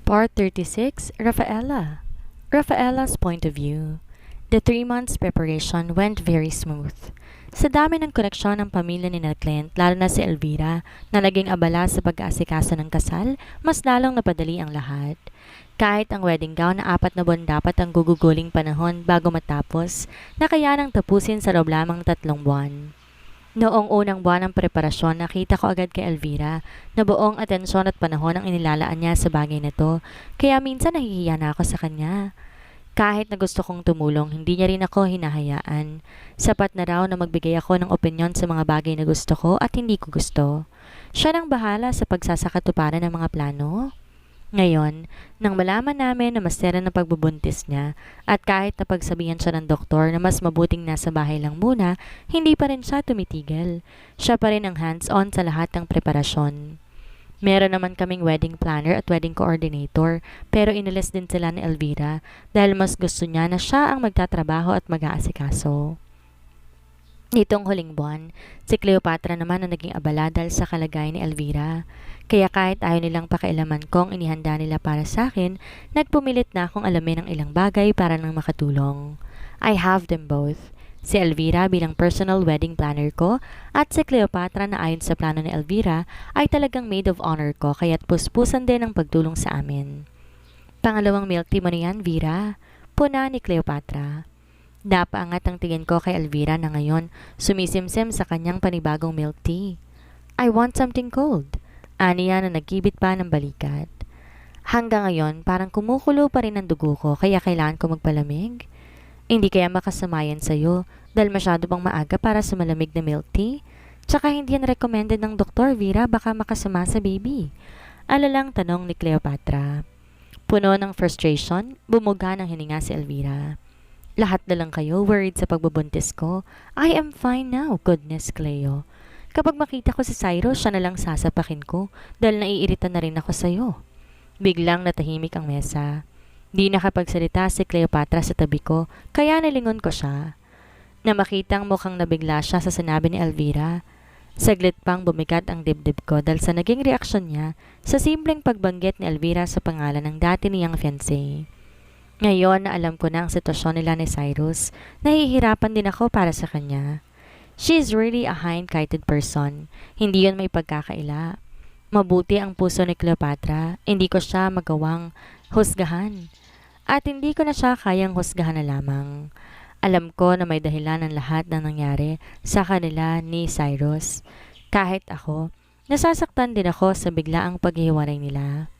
Part 36, Rafaela. Rafaela's point of view. The 3 months preparation went very smooth. Sa dami ng koneksyon ng pamilya ni Clint, lalo na si Elvira, na naging abala sa pag-aasikaso ng kasal, mas lalong napadali ang lahat. Kahit ang wedding gown na 4 na buwan dapat ang guguguling panahon bago matapos, nakayanang tapusin sa loob lamang 3 buwan. Noong unang buwan ng preparasyon, nakita ko agad kay Elvira na buong atensyon at panahon ang inilalaan niya sa bagay na to, kaya minsan nahihiya na ako sa kanya. Kahit na gusto kong tumulong, hindi niya rin ako hinahayaan. Sapat na raw na magbigay ako ng opinyon sa mga bagay na gusto ko at hindi ko gusto. Siya nang bahala sa pagsasakatuparan ng mga plano. Ngayon, nang malaman namin na masera ng pagbubuntis niya at kahit napagsabihan siya ng doktor na mas mabuting nasa bahay lang muna, hindi pa rin siya tumitigil. Siya pa rin ang hands-on sa lahat ng preparasyon. Meron naman kaming wedding planner at wedding coordinator, pero inalis din sila ni Elvira dahil mas gusto niya na siya ang magtatrabaho at mag-aasikaso. Nitong huling buwan, si Cleopatra naman ang naging abala dahil sa kalagayan ni Elvira. Kaya kahit ayaw nilang pakialaman kong inihanda nila para sa akin, nagpumilit na akong alamin ang ilang bagay para nang makatulong. I have them both. Si Elvira bilang personal wedding planner ko at si Cleopatra na ayon sa plano ni Elvira ay talagang maid of honor ko kaya't puspusan din ang pagtulong sa amin. Pangalawang milk tea mo na yan, Vera. Puna ni Cleopatra. Napaangat ang tingin ko kay Elvira na ngayon sumisimsim sa kanyang panibagong milk tea. I want something cold. Aniya na nagkibit pa ng balikat. Hanggang ngayon parang kumukulo pa rin ang dugo ko kaya kailangan ko magpalamig. Hindi kaya makasamayan sa'yo dahil masyado bang maaga para sa malamig na milk tea? Tsaka hindi yan recommended ng doktor, Vera, baka makasama sa baby. Alalang tanong ni Cleopatra. Puno ng frustration, bumuga ng hininga si Elvira. Lahat na lang kayo worried sa pagbubuntis ko. I am fine now, goodness, Cleo. Kapag makita ko si Cyrus, siya na lang sasapakin ko dahil naiirita na rin ako sa'yo. Biglang natahimik ang mesa. Di nakapagsalita si Cleopatra sa tabi ko, kaya nilingon ko siya. Na makitang mukhang nabigla siya sa sinabi ni Elvira. Saglit pang bumigat ang dibdib ko dahil sa naging reaksyon niya sa simpleng pagbanggit ni Elvira sa pangalan ng dati niyang fiancé. Ngayon na alam ko na ang sitwasyon nila ni Cyrus, nahihirapan din ako para sa kanya. She is really a kind-hearted person. Hindi yun may pagkakaila. Mabuti ang puso ni Cleopatra, hindi ko siya magawang husgahan. At hindi ko na siya kayang husgahan na lamang. Alam ko na may dahilan ng lahat na nangyari sa kanila ni Cyrus. Kahit ako, nasasaktan din ako sa biglaang paghihiwalay nila.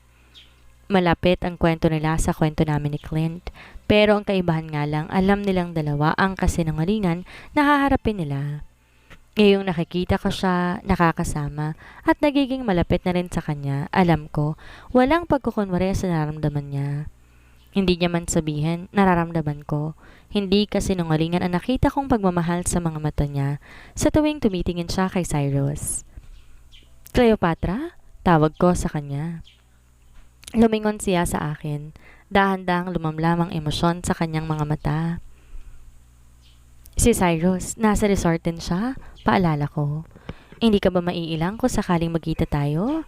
Malapit ang kwento nila sa kwento namin ni Clint, pero ang kaibahan nga lang alam nilang dalawa ang kasinungalingan na haharapin nila. Ngayong nakikita ko siya, nakakasama, at nagiging malapit na rin sa kanya, alam ko, walang pagkukunwari sa nararamdaman niya. Hindi niya man sabihin, nararamdaman ko, hindi kasinungalingan ang nakita kong pagmamahal sa mga mata niya sa tuwing tumitingin siya kay Cyrus. Cleopatra? Tawag ko sa kanya. Lumingon siya sa akin, dahan-dahang lumamlamang emosyon sa kanyang mga mata. Si Cyrus, nasa resort din siya? Paalala ko. Hindi ka ba maiilang kung sakaling magkita tayo?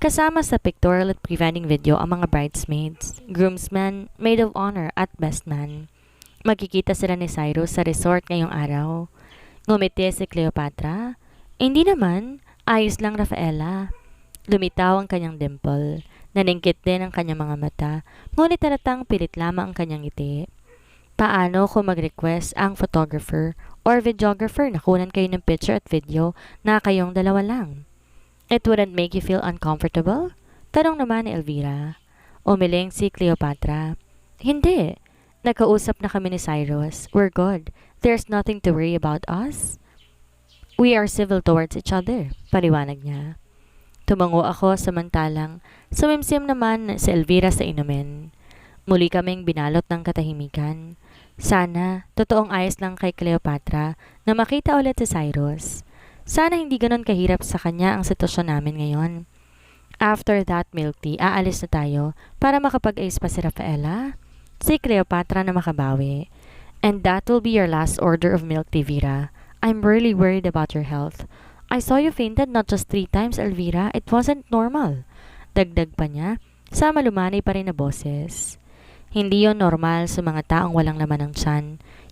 Kasama sa pictorial at pre-wedding video ang mga bridesmaids, groomsmen, maid of honor at best man. Magkikita sila ni Cyrus sa resort ngayong araw. Ngumiti si Cleopatra. Hindi naman, ayos lang, Rafaela. Lumitaw ang kanyang dimple. Naningkit din ang kanyang mga mata, ngunit talatang pilit lamang ang kanyang ngiti. Paano kung mag-request ang photographer or videographer na kunan kayo ng picture at video na kayong dalawa lang? It wouldn't make you feel uncomfortable? Tanong naman ni Elvira. Umiling si Cleopatra. Hindi. Nagkausap na kami ni Cyrus. We're good. There's nothing to worry about us. We are civil towards each other, paliwanag niya. Tumango ako samantalang sumimsim naman si Elvira sa inumin. Muli kaming binalot ng katahimikan. Sana, totoong ayos lang kay Cleopatra na makita ulit si Cyrus. Sana hindi ganon kahirap sa kanya ang sitwasyon namin ngayon. After that milk tea, aalis na tayo para makapag-ayos pa si Rafaela. Si Cleopatra na makabawi. And that will be your last order of milk tea, Vera. I'm really worried about your health. I saw you fainted not just 3 times, Elvira. It wasn't normal. Dagdag pa niya, sa malumanay pa rin na boses. Hindi yon normal sa mga taong walang laman ng tiyan.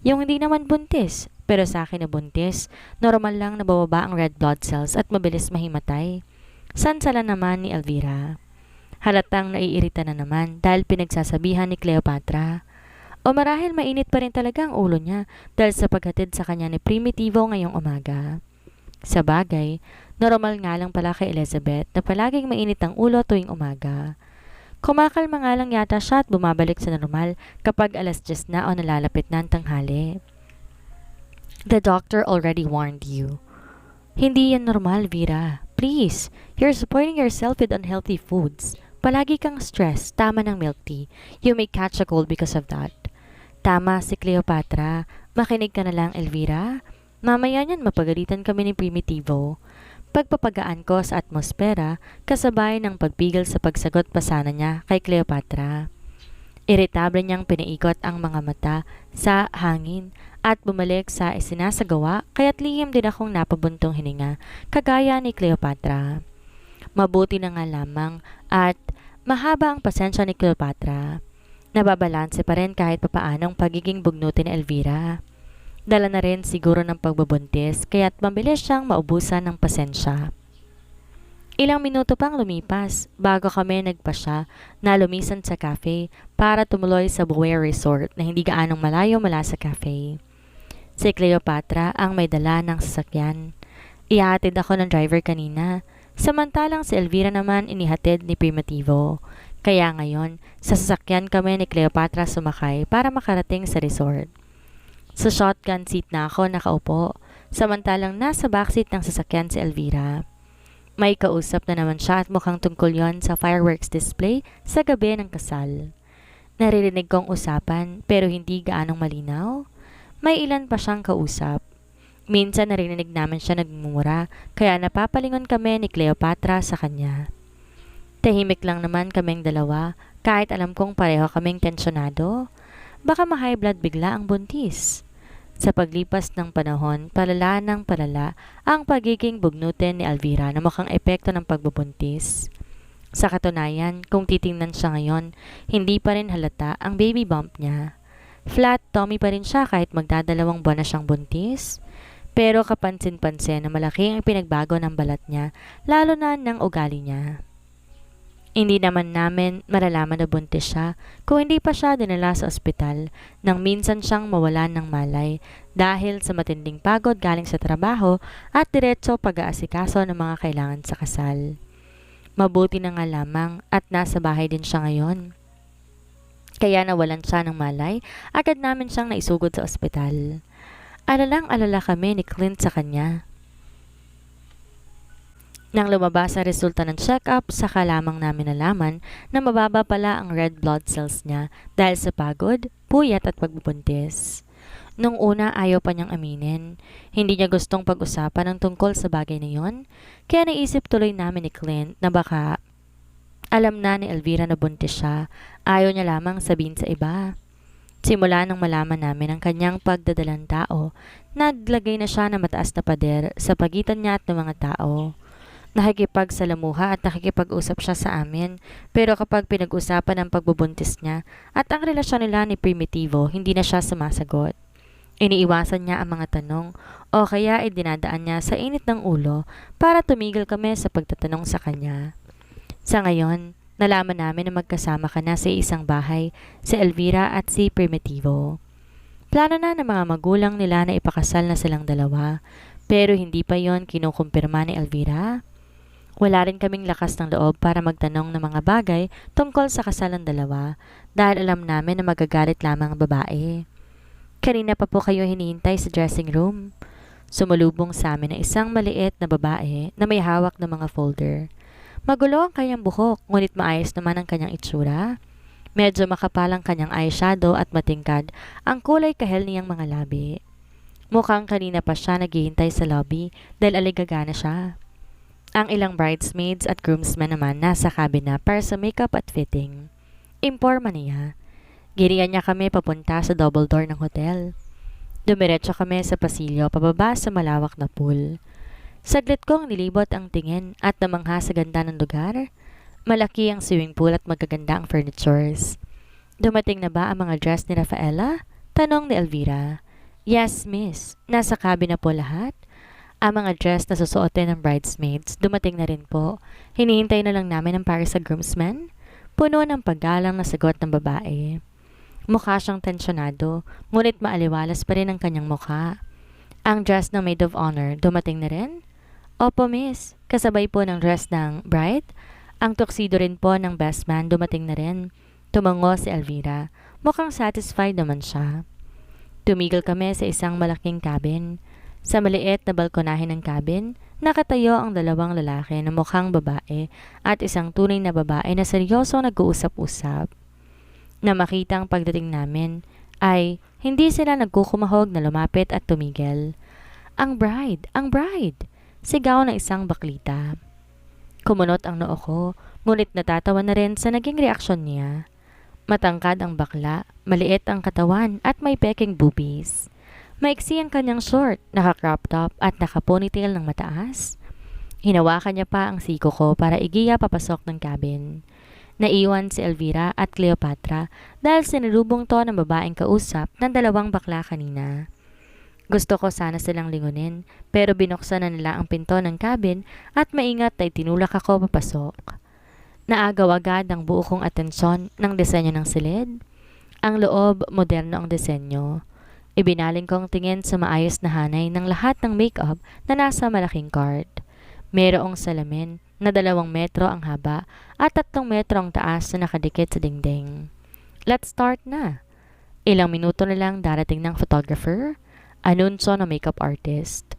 Yung hindi naman buntis, pero sa akin na buntis, normal lang na bababa ang red blood cells at mabilis mahimatay. Sansala naman ni Elvira. Halatang naiirita na naman dahil pinagsasabihan ni Cleopatra. O marahil mainit pa rin talaga ang ulo niya dahil sa paghatid sa kanya ni Primitivo ngayong umaga. Sa bagay, normal nga lang pala kay Elizabeth na palaging mainit ang ulo tuwing umaga. Kumakalma nga lang yata siya at bumabalik sa normal kapag alas 10 na o nalalapit na ang tanghali. The doctor already warned you. Hindi yan normal, Vera. Please, you're supporting yourself with unhealthy foods. Palagi kang stressed, tama ng milk tea. You may catch a cold because of that. Tama si Cleopatra. Makinig ka na lang, Elvira. Mamaya niyan mapagalitan kami ni Primitivo. Pagpapagaan ko sa atmosfera, kasabay ng pagpigil sa pagsagot pa sana niya kay Cleopatra. Iritable niyang pinaikot ang mga mata sa hangin at bumalik sa isinasagawa kaya't lihim din akong napabuntong hininga kagaya ni Cleopatra. Mabuti na nga lamang at mahaba ang pasensya ni Cleopatra. Nababalanse pa rin kahit papaanong pagiging bugnutin ni Elvira. Dala na rin siguro ng pagbubuntis kaya't mabilis siyang maubusan ng pasensya. Ilang minuto pang lumipas bago kami nagpasya na lumisan sa cafe para tumuloy sa Buea Resort na hindi gaanong malayo mula sa cafe. Si Cleopatra ang may dala ng sasakyan. Ihatid ako ng driver kanina, samantalang si Elvira naman inihatid ni Primitivo. Kaya ngayon, sa sasakyan kami ni Cleopatra sumakay para makarating sa resort. Sa shotgun seat na ako nakaupo, samantalang nasa backseat ng sasakyan si Elvira. May kausap na naman siya at mukhang tungkol yon sa fireworks display sa gabi ng kasal. Naririnig kong usapan pero hindi gaanong malinaw. May ilan pa siyang kausap. Minsan narinig namin siya nagmumura kaya napapalingon kami ni Cleopatra sa kanya. Tahimik lang naman kaming dalawa kahit alam kong pareho kaming tensyonado. Baka ma-high blood bigla ang buntis. Sa paglipas ng panahon, palala ng palala ang pagiging bugnutin ni Elvira na mukhang epekto ng pagbubuntis. Sa katunayan, kung titingnan siya ngayon, hindi pa rin halata ang baby bump niya. Flat tummy pa rin siya kahit magdadalawang buwan na siyang buntis. Pero kapansin-pansin na malaki ang pinagbago ng balat niya, lalo na ng ugali niya. Hindi naman namin malalaman na buntis siya kung hindi pa siya dinala sa ospital nang minsan siyang mawalan ng malay dahil sa matinding pagod galing sa trabaho at diretso pag-aasikaso ng mga kailangan sa kasal. Mabuti na nga lamang at nasa bahay din siya ngayon. Kaya nawalan siya ng malay, agad namin siyang naisugod sa ospital. Alalang-alala kami ni Clint sa kanya. Nang lumabas ang resulta ng check-up, saka lamang namin nalaman na mababa pala ang red blood cells niya dahil sa pagod, puyat at pagbubuntis. Nung una ayaw pa niyang aminin. Hindi niya gustong pag-usapan ang tungkol sa bagay na yon, kaya naisip tuloy namin ni Clint na baka alam na ni Elvira na buntis siya, ayaw niya lamang sabihin sa iba. Simula nang malaman namin ang kanyang pagdadalang tao, naglagay na siya ng mataas na pader sa pagitan niya at ng mga tao. Nakikipagsalamuha at nakikipag-usap siya sa amin, pero kapag pinag-usapan ang pagbubuntis niya at ang relasyon nila ni Primitivo, hindi na siya sumasagot. Iniiwasan niya ang mga tanong o kaya dinadaan niya sa init ng ulo para tumigil kami sa pagtatanong sa kanya. Sa ngayon, nalaman namin na magkasama ka na sa isang bahay, si Elvira at si Primitivo. Plano na ng mga magulang nila na ipakasal na silang dalawa, pero hindi pa yon kinukumpirma ni Elvira. Wala rin kaming lakas ng loob para magtanong ng mga bagay tungkol sa kasal ng dalawa dahil alam namin na magagalit lamang ang babae. Kanina pa po kayo hinihintay sa dressing room. Sumulubong sa amin na isang maliit na babae na may hawak ng mga folder. Magulo ang kanyang buhok ngunit maayos naman ang kanyang itsura. Medyo makapal ang kanyang eyeshadow at matingkad ang kulay kahel niyang mga labi. Mukhang kanina pa siya naghihintay sa lobby dahil aligaga na siya. Ang ilang bridesmaids at groomsmen naman nasa kabina para sa makeup at fitting. Imporma niya. Giriyan niya kami papunta sa double door ng hotel. Dumiretso kami sa pasilyo pababa sa malawak na pool. Saglit kong nilibot ang tingin at namangha sa ganda ng lugar. Malaki ang swimming pool at magaganda ang furnitures. Dumating na ba ang mga dress ni Rafaela? Tanong ni Elvira. Yes, miss. Nasa cabin na po lahat. Ang mga dress na susuotin ng bridesmaids, dumating na rin po. Hinihintay na lang namin ang para sa groomsmen. Puno ng paggalang na sagot ng babae. Mukha siyang tensyonado, ngunit maaliwalas pa rin ang kanyang mukha. Ang dress ng maid of honor, dumating na rin? Opo, miss. Kasabay po ng dress ng bride. Ang tuxedo rin po ng best man, dumating na rin. Tumango si Elvira. Mukhang satisfied naman siya. Tumigil kami sa isang malaking cabin. Sa maliit na balkonahe ng cabin, nakatayo ang dalawang lalaki na mukhang babae at isang tunay na babae na seryosong nag-uusap-usap. Na makita ang pagdating namin ay hindi sila nagkukumahog na lumapit at tumigil. Ang bride! Ang bride! Sigaw ng isang baklita. Kumunot ang noo ko, ngunit natatawa na rin sa naging reaksyon niya. Matangkad ang bakla, maliit ang katawan at may peking boobies. Maiksi ang kanyang short, naka-crop top at naka-ponytail ng mataas. Hinawakan niya pa ang siko ko para igiya papasok ng cabin. Naiwan si Elvira at Cleopatra dahil sinalubong to ng babaeng kausap ng dalawang bakla kanina. Gusto ko sana silang lingunin pero binuksan na nila ang pinto ng cabin at maingat ay tinulak ako papasok. Naagaw agad ang buo kong atensyon ng disenyo ng silid. Ang loob, moderno ang disenyo. Ibinaling kong tingin sa maayos na hanay ng lahat ng makeup na nasa malaking cart. Mayroong salamin na 2 metro ang haba at 3 metro ang taas na nakadikit sa dingding. Let's start na. Ilang minuto na lang darating ng photographer, anunsyo ng makeup artist.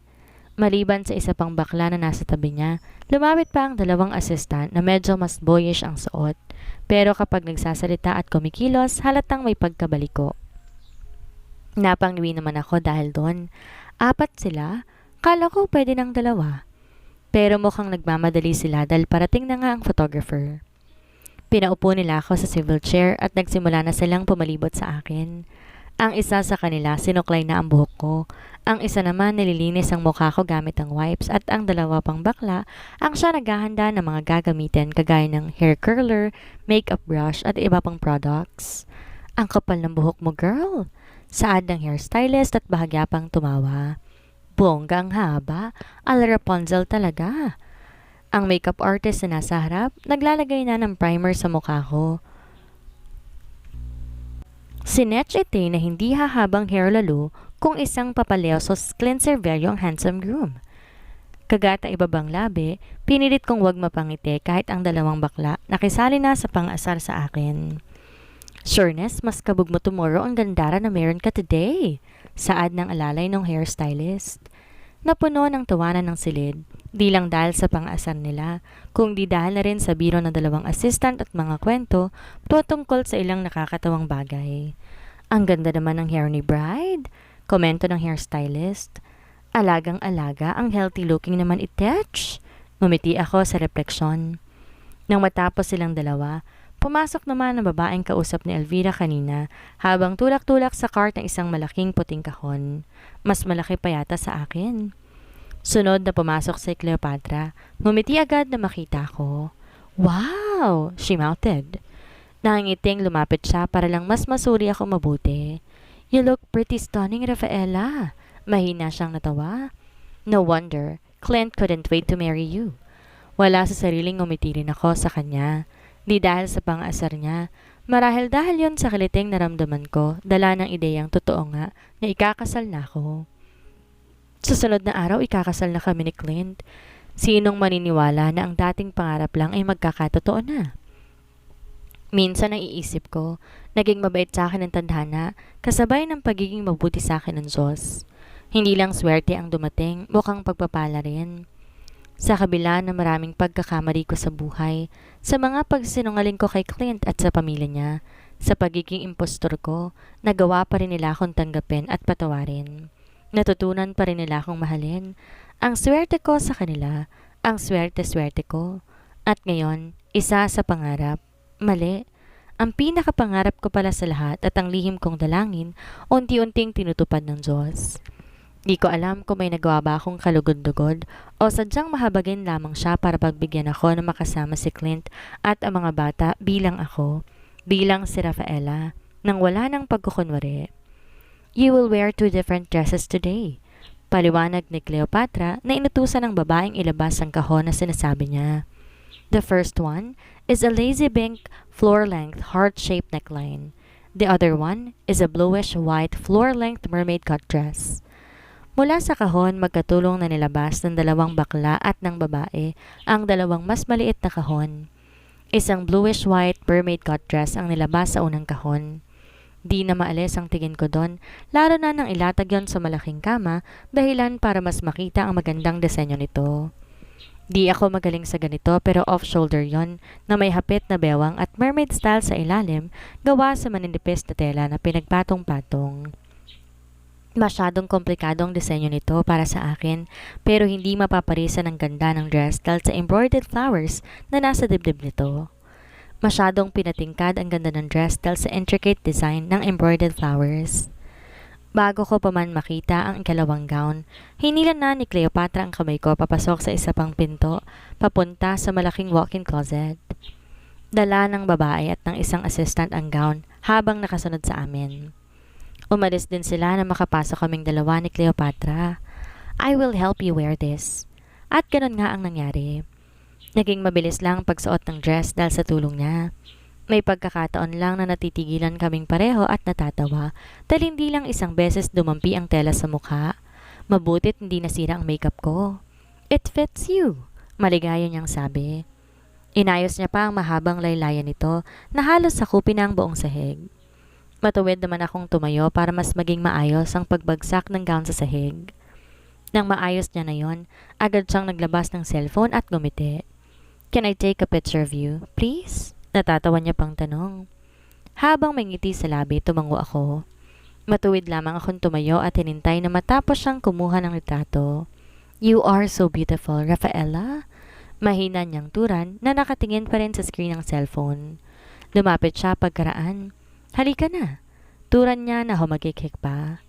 Maliban sa isa pang bakla na nasa tabi niya, lumapit pa ang 2 assistant na medyo mas boyish ang suot. Pero kapag nagsasalita at kumikilos, halatang may pagkabaliko. Napangniwi naman ako dahil doon. 4 sila? Kala ko pwede ng 2. Pero mukhang nagmamadali sila dahil parating na nga ang photographer. Pinaupo nila ako sa swivel chair at nagsimula na silang pumalibot sa akin. Ang isa sa kanila sinuklay na ang buhok ko. Ang isa naman nililinis ang mukha ko gamit ang wipes at ang 2 pang bakla ang siya naghahanda ng mga gagamitin kagaya ng hair curler, makeup brush at iba pang products. Ang kapal ng buhok mo, girl! Saad ng hairstylist at bahagya pang tumawa. Bongga ang haba, ala Rapunzel talaga. Ang makeup artist na nasa harap, naglalagay na ng primer sa mukha ko. Sinetch ite na hindi hahabang hair lalo kung isang papaleosos cleanser velyo ang handsome groom. Kagata ibabang labi, pinilit kong wag mapangiti kahit ang 2 bakla nakisali na sa pang-asar sa akin. Sureness, mas kabog mo tomorrow ang gandara na meron ka today, saad ng alalay ng hairstylist. Napuno ng tawanan ng silid, di lang dahil sa pang-asar nila, kundi dahil na rin sa biro ng 2 assistant at mga kwento tutungkol sa ilang nakakatawang bagay. Ang ganda naman ng hair ni bride, komento ng hairstylist. Alagang-alaga, ang healthy looking naman itech. Ngumiti ako sa refleksyon. Nang matapos silang 2, pumasok naman ang babaeng kausap ni Elvira kanina habang tulak-tulak sa cart ng isang malaking puting kahon. Mas malaki pa yata sa akin. Sunod na pumasok si Cleopatra. Ngumiti agad na makita ko. Wow! She mouthed. Nangingiting lumapit siya para lang mas masuri ako mabuti. You look pretty stunning, Rafaela. Mahina siyang natawa. No wonder, Clint couldn't wait to marry you. Wala sa sariling ngumiti rin ako sa kanya. Di dahil sa pang-asar niya, marahil dahil yon sa kiliting naramdaman ko, dala ng ideyang totoo nga na ikakasal na ako. Sa sunod na araw, ikakasal na kami ni Clint. Sinong maniniwala na ang dating pangarap lang ay magkakatotoo na? Minsan naiisip ko, naging mabait sa akin ng tadhana, kasabay ng pagiging mabuti sa akin ng Diyos. Hindi lang swerte ang dumating, mukhang pagpapala rin. Sa kabila ng maraming pagkakamali ko sa buhay, sa mga pagsinungaling ko kay Clint at sa pamilya niya, sa pagiging impostor ko, nagawa pa rin nila akong tanggapin at patawarin. Natutunan pa rin nila akong mahalin. Ang swerte ko sa kanila, ang swerte-swerte ko. At ngayon, isa sa pangarap, mali. Ang pinakapangarap ko pala sa lahat at ang lihim kong dalangin, unti-unting tinutupad ng Diyos. Di ko alam kung may nagawa ba akong kalugod-lugod o sadyang mahabagin lamang siya para pagbigyan ako na makasama si Clint at ang mga bata bilang ako, bilang si Rafaela, nang wala ng pagkukunwari. You will wear two different dresses today. Paliwanag ni Cleopatra na inutusan ng babaeng ilabas ang kahon na sinasabi niya. The first one is a lazy pink floor-length heart-shaped neckline. The other one is a bluish-white floor-length mermaid cut dress. Mula sa kahon, magkatulong na nilabas ng dalawang bakla at ng babae ang dalawang mas maliit na kahon. Isang bluish-white mermaid cut dress ang nilabas sa unang kahon. Di na maalis ang tingin ko doon, lalo na nang ilatag yon sa malaking kama, dahilan para mas makita ang magandang disenyo nito. Di ako magaling sa ganito pero off-shoulder yon na may hapit na bewang at mermaid style sa ilalim, gawa sa maninipis na tela na pinagpatong-patong. Masyadong komplikado ang disenyo nito para sa akin, pero hindi mapaparisan ang ganda ng dress dahil sa embroidered flowers na nasa dibdib nito. Masyadong pinatingkad ang ganda ng dress dahil sa intricate design ng embroidered flowers. Bago ko pa man makita ang ikalawang gown, hinilan na ni Cleopatra ang kamay ko papasok sa isa pang pinto, papunta sa malaking walk-in closet. Dala ng babae at ng isang assistant ang gown habang nakasunod sa amin. Umalis din sila na makapasok kaming dalawa ni Cleopatra. I will help you wear this. At ganun nga ang nangyari. Naging mabilis lang ang pagsuot ng dress dahil sa tulong niya. May pagkakataon lang na natitigilan kaming pareho at natatawa dahil hindi lang isang beses dumampi ang tela sa mukha. Mabutit hindi nasira ang makeup ko. It fits you, maligaya niyang sabi. Inayos niya pa ang mahabang laylayan nito na halos sakupin na ang buong sahig. Matuwid naman akong tumayo para mas maging maayos ang pagbagsak ng gown sa sahig. Nang maayos niya na yon, agad siyang naglabas ng cellphone at gumiti. Can I take a picture of you, please? Natatawa niya pang tanong. Habang may ngiti sa labi, tumango ako. Matuwid lamang akong tumayo at hinintay na matapos siyang kumuha ng litrato. You are so beautiful, Rafaela. Mahina niyang turan na nakatingin pa rin sa screen ng cellphone. Lumapit siya pagkaraan. Halika na. Turan niya na humagikik pa.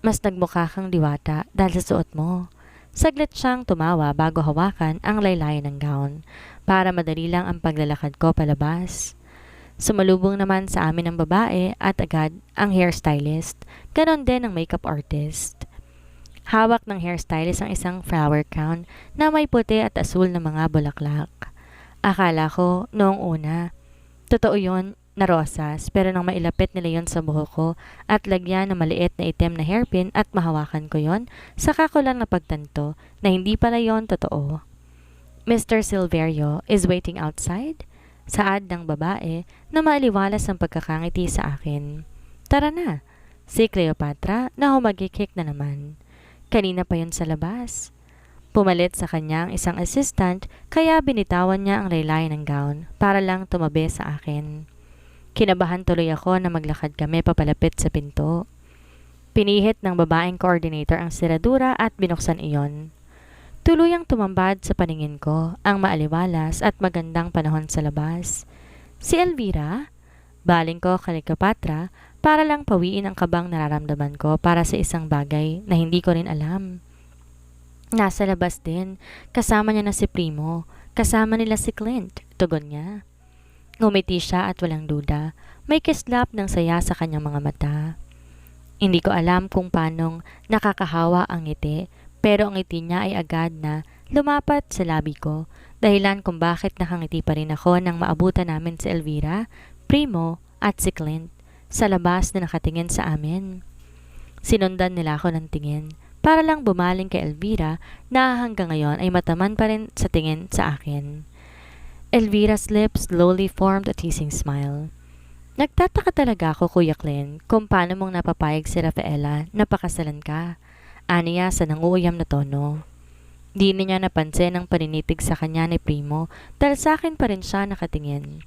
Mas nagmukha kang diwata dahil sa suot mo. Saglit siyang tumawa bago hawakan ang laylayan ng gown para madali lang ang paglalakad ko palabas. Sumalubong naman sa amin ang babae at agad ang hairstylist, ganon din ang makeup artist. Hawak ng hairstylist ang isang flower crown na may puti at asul na mga bulaklak. Akala ko noong una, totoo yon na rosas, pero nang mailapit nila yon sa buhok ko at lagyan ng maliit na itim na hairpin at mahawakan ko yon, saka ko lang napagtanto na hindi pala yon totoo. Mr. Silverio is waiting outside? Saad ng babae na maaliwalas ang pagkakangiti sa akin. Tara na, si Cleopatra na humagikik na naman. Kanina pa yon sa labas. Pumalit sa kanya ang isang assistant kaya binitawan niya ang laylayan ng gown para lang tumabi sa akin. Kinabahan tuloy ako na maglakad kami papalapit sa pinto. Pinihit ng babaeng coordinator ang siradura at binuksan iyon. Tuluyang tumambad sa paningin ko ang maaliwalas at magandang panahon sa labas. Si Elvira? Baling ko kay Cleopatra para lang pawiin ang kabang nararamdaman ko para sa isang bagay na hindi ko rin alam. Nasa labas din, kasama niya na si Primo, kasama nila si Clint, tugon niya. Ngumiti siya at walang duda, may kislap ng saya sa kanyang mga mata. Hindi ko alam kung paanong nakakahawa ang ngiti, pero ang ngiti niya ay agad na lumapat sa labi ko, dahilan kung bakit nakangiti pa rin ako nang maabutan namin si Elvira, Primo at si Clint sa labas na nakatingin sa amin. Sinundan nila ako ng tingin para lang bumaling kay Elvira na hanggang ngayon ay mataman pa rin sa tingin sa akin. Elvira's lips slowly formed a teasing smile. Nagtataka talaga ako, Kuya Clint, kung paano mong napapayag si Rafaela na pakasalan ka. Aniya sa nanguuyam na tono. Di niya napansin ang paninitig sa kanya ni Primo dahil sa akin pa rin siya nakatingin.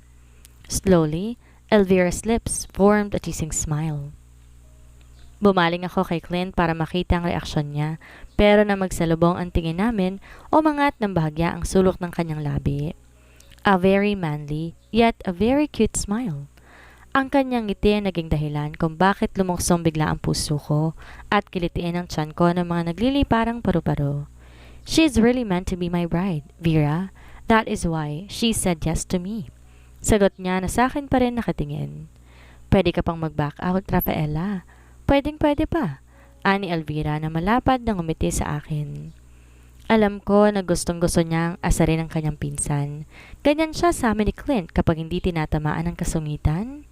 Slowly, Elvira's lips formed a teasing smile. Bumaling ako kay Clint para makita ang reaksyon niya, pero na magsalubong ang tingin namin, umangat ng bahagya ang sulok ng kanyang labi. A very manly, yet a very cute smile. Ang kanyang ngiti ang naging dahilan kung bakit lumuksong bigla ang puso ko at kilitiin ang tiyan ko ng mga nagliliparang paru-paro. She's really meant to be my bride, Vera. That is why she said yes to me. Sagot niya na sa akin pa rin nakatingin. Pwede ka pang mag-back out, Rafaela. Pwedeng-pwede pa. Ani Elvira na malapad na ngumiti sa akin. Alam ko na gustong-gusto niyang asarin ang kanyang pinsan. Ganyan siya sa amin ni Clint kapag hindi tinatamaan ng kasungitan.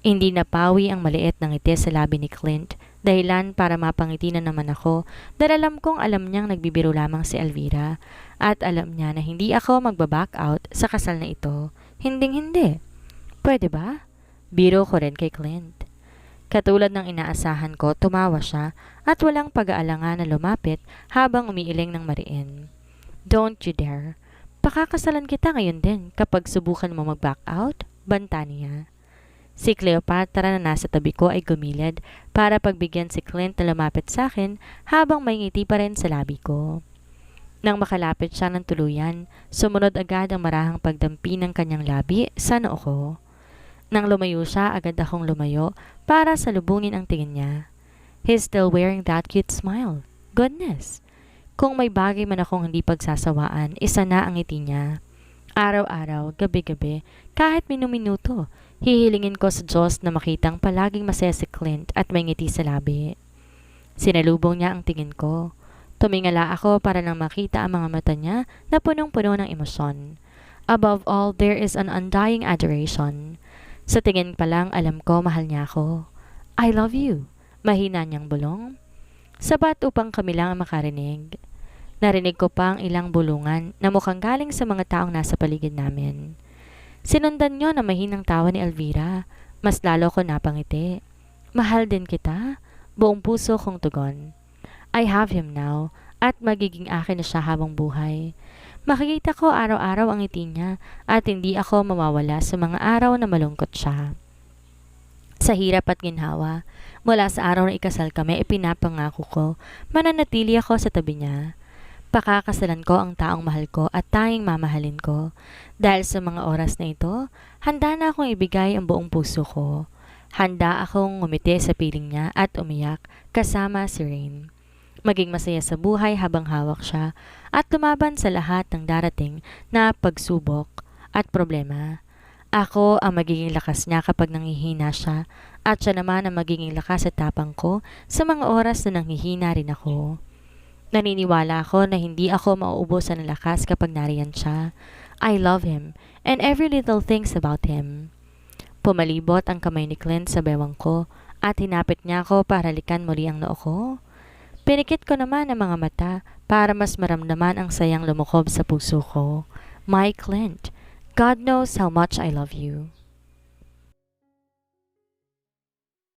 Hindi napawi ang maliit na ngiti sa labi ni Clint, dahilan para mapangiti na naman ako dahil alam kong alam niyang nagbibiro lamang si Elvira at alam niya na hindi ako magbaback out sa kasal na ito. Hinding-hindi. Pwede ba? Biro ko rin kay Clint. Katulad ng inaasahan ko, tumawa siya at walang pag-aalangan na lumapit habang umiiling ng mariin. Don't you dare. Pakakasalan kita ngayon din kapag subukan mo mag-back out, banta niya. Si Cleopatra na nasa tabi ko ay gumilid para pagbigyan si Clint na lumapit sa akin habang may ngiti pa rin sa labi ko. Nang makalapit siya ng tuluyan, sumunod agad ang marahang pagdampi ng kanyang labi sa noo ko. Nang lumayo siya, agad akong lumayo para salubungin ang tingin niya. He's still wearing that cute smile. Goodness! Kung may bagay man akong hindi pagsasawaan, isa na ang ngiti niya. Araw-araw, gabi-gabi, kahit minuminuto, hihilingin ko sa Diyos na makitang palaging masaya si Clint at may ngiti sa labi. Sinalubong niya ang tingin ko. Tumingala ako para lang makita ang mga mata niya na punong-puno ng emosyon. Above all, there is an undying adoration. Sa tingin pa lang alam ko mahal niya ako. I love you. Mahina niyang bulong. Sapat upang kami lang ang makarinig. Narinig ko pa ang ilang bulungan na mukhang galing sa mga taong nasa paligid namin. Sinundan niyo na mahinang tawa ni Elvira. Mas lalo ko napangiti. Mahal din kita. Buong puso kong tugon. I have him now at magiging akin na siya habang buhay. Makikita ko araw-araw ang ngiti niya at hindi ako mawawala sa mga araw na malungkot siya. Sa hirap at ginhawa, mula sa araw na ikasal kami, ipinapangako ko, mananatili ako sa tabi niya. Pakakasalan ko ang taong mahal ko at tanging mamahalin ko. Dahil sa mga oras na ito, handa na akong ibigay ang buong puso ko. Handa akong ngumiti sa piling niya at umiyak kasama si Rain. Maging masaya sa buhay habang hawak siya at lumaban sa lahat ng darating na pagsubok at problema. Ako ang magiging lakas niya kapag nanghihina siya at siya naman ang magiging lakas at tapang ko sa mga oras na nanghihina rin ako. Naniniwala ako na hindi ako mauubusan ng lakas kapag nariyan siya. I love him and every little things about him. Pumalibot ang kamay ni Clint sa bewang ko at hinapit niya ako para likan muli ang noo ko. Pinikit ko naman ang mga mata para mas maramdaman ang sayang lumukob sa puso ko. My Clint, God knows how much I love you.